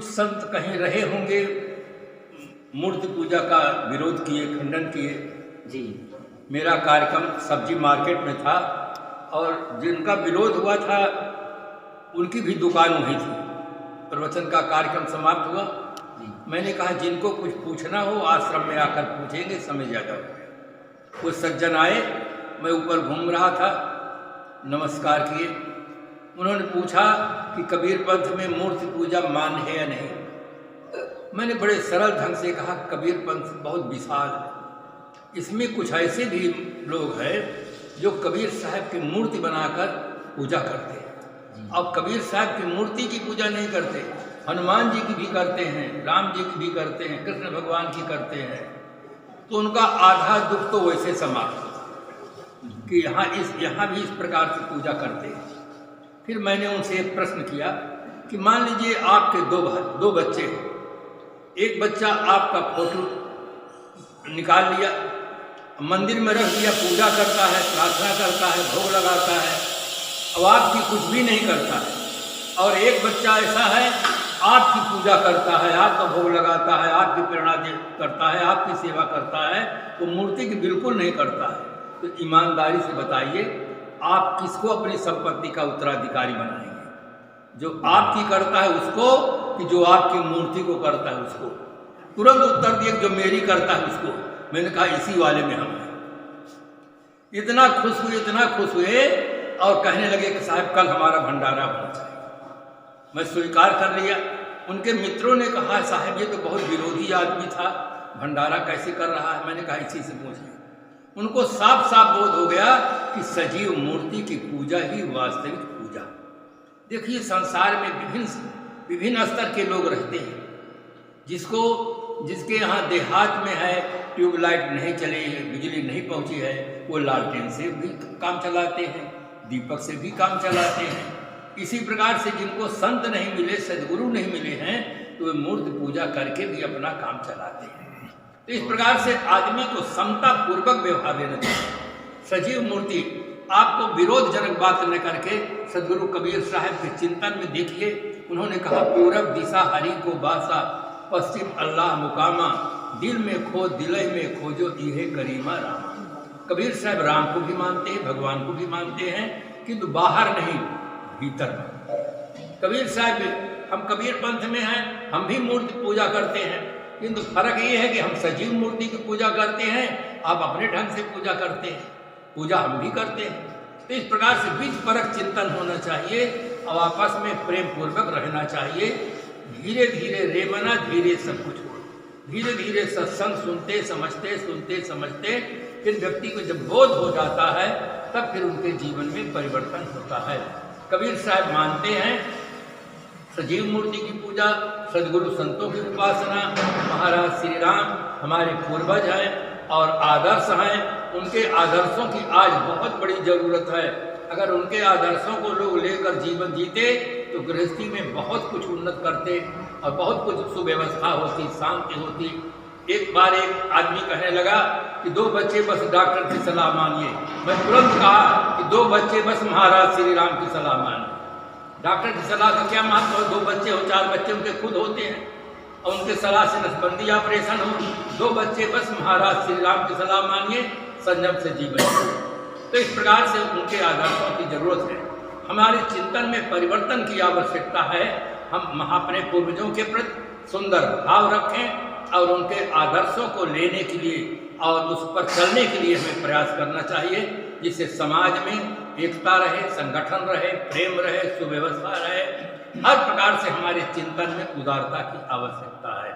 कुछ संत कहीं रहे होंगे, मूर्ति पूजा का विरोध किए, खंडन किए। जी। मेरा कार्यक्रम सब्जी मार्केट में था और जिनका विरोध हुआ था उनकी भी दुकान वहीं थी। प्रवचन का कार्यक्रम समाप्त हुआ। मैंने कहा जिनको कुछ पूछना हो आश्रम में आकर पूछेंगे, समय ज़्यादा हो गया। कुछ सज्जन आए, मैं ऊपर घूम रहा था, नमस्कार किए। उन्होंने पूछा कि कबीर पंथ में मूर्ति पूजा मान्य है या नहीं। मैंने बड़े सरल ढंग से कहा कबीर पंथ बहुत विशाल है, इसमें कुछ ऐसे भी लोग हैं जो कबीर साहब की मूर्ति बनाकर पूजा करते हैं। अब कबीर साहब की मूर्ति की पूजा नहीं करते, हनुमान जी की भी करते हैं, राम जी की भी करते हैं, कृष्ण भगवान की करते हैं। तो उनका आधा दुख तो वैसे समाप्त होता कि यहाँ भी इस प्रकार से पूजा करते हैं। फिर मैंने उनसे एक प्रश्न किया कि मान लीजिए आपके दो बच्चे हैं, एक बच्चा आपका फोटो निकाल लिया, मंदिर में रख दिया, पूजा करता है, प्रार्थना करता है, भोग लगाता है, अब आपकी कुछ भी नहीं करता है। और एक बच्चा ऐसा है आपकी पूजा करता है, आपका भोग लगाता है, आपकी प्रेरणा करता है, आपकी सेवा करता है, तो मूर्ति की बिल्कुल नहीं करता है। तो ईमानदारी से बताइए आप किसको अपनी संपत्ति का उत्तराधिकारी बनाएंगे? जो आपकी करता है उसको कि जो आपकी मूर्ति को करता है उसको? तुरंत उत्तर दिए जो मेरी करता है उसको। मैंने कहा इसी वाले में हम हैं। इतना खुश हुए और कहने लगे कि साहब कल हमारा भंडारा होना चाहिए। मैं स्वीकार कर लिया। उनके मित्रों ने कहा साहब ये तो बहुत विरोधी आदमी था, भंडारा कैसे कर रहा है? मैंने कहा इसी से पूछिए। उनको साफ साफ बोध हो गया कि सजीव मूर्ति की पूजा ही वास्तविक पूजा। देखिए संसार में विभिन्न स्तर के लोग रहते हैं। जिसके यहाँ देहात में है, ट्यूबलाइट नहीं चली है, बिजली नहीं पहुँची है, वो लालटेन से भी काम चलाते हैं, दीपक से भी काम चलाते हैं। इसी प्रकार से जिनको संत नहीं मिले, सदगुरु नहीं मिले हैं, तो वे मूर्ति पूजा करके भी अपना काम चलाते हैं। तो इस प्रकार से आदमी को समता पूर्वक व्यवहार देना चाहिए। सजीव मूर्ति आपको विरोधजनक बात न करके सदगुरु कबीर साहब के चिंतन में देखिए। उन्होंने कहा पूरब दिशा हरि को बासा, पश्चिम अल्लाह मुकामा, दिल में खो दिलय में खोजो इहे करीमा रामा। कबीर साहब राम को भी मानते हैं, भगवान को भी मानते हैं, किंतु बाहर नहीं भीतर में। कबीर साहब हम कबीर पंथ में हैं, हम भी मूर्ति पूजा करते हैं, किंतु फर्क ये है कि हम सजीव मूर्ति की पूजा करते हैं, आप अपने ढंग से पूजा करते हैं, पूजा हम भी करते हैं। तो इस प्रकार से बीच परक चिंतन होना चाहिए और आपस में प्रेम पूर्वक रहना चाहिए। धीरे धीरे रेमना धीरे सब कुछ हो। धीरे धीरे सत्संग सुनते समझते फिर व्यक्ति को जब बोध हो जाता है तब फिर उनके जीवन में परिवर्तन होता है। कबीर साहब मानते हैं सजीव मूर्ति की पूजा, सदगुरु संतों की उपासना, महाराज श्री राम हमारे पूर्वज हैं और आदर्श हैं। उनके आदर्शों की आज बहुत बड़ी जरूरत है। अगर उनके आदर्शों को लोग लेकर जीवन जीते तो गृहस्थी में बहुत कुछ उन्नत करते और बहुत कुछ सुव्यवस्था होती, शांति होती। एक बार एक आदमी कहने लगा कि 2 बच्चे बस डॉक्टर की सलाह मानिए। मैं तुरंत कहा कि 2 बच्चे बस महाराज श्री राम की सलाह मानिए। डॉक्टर की सलाह का क्या महत्व है? 2 बच्चे हो, 4 बच्चे उनके खुद होते हैं और उनके सलाह से नसबंदी ऑपरेशन हो। 2 बच्चे बस महाराज श्री राम की सलाह मानिए, संयम से जीवन। तो इस प्रकार से उनके आदर्शों की जरूरत है। हमारे चिंतन में परिवर्तन की आवश्यकता है। हम अपने पूर्वजों के प्रति सुंदर भाव रखें और उनके आदर्शों को लेने के लिए और उस पर चलने के लिए हमें प्रयास करना चाहिए, जिससे समाज में एकता रहे, संगठन रहे, प्रेम रहे, सुव्यवस्था रहे। हर प्रकार से हमारे चिंतन में उदारता की आवश्यकता है।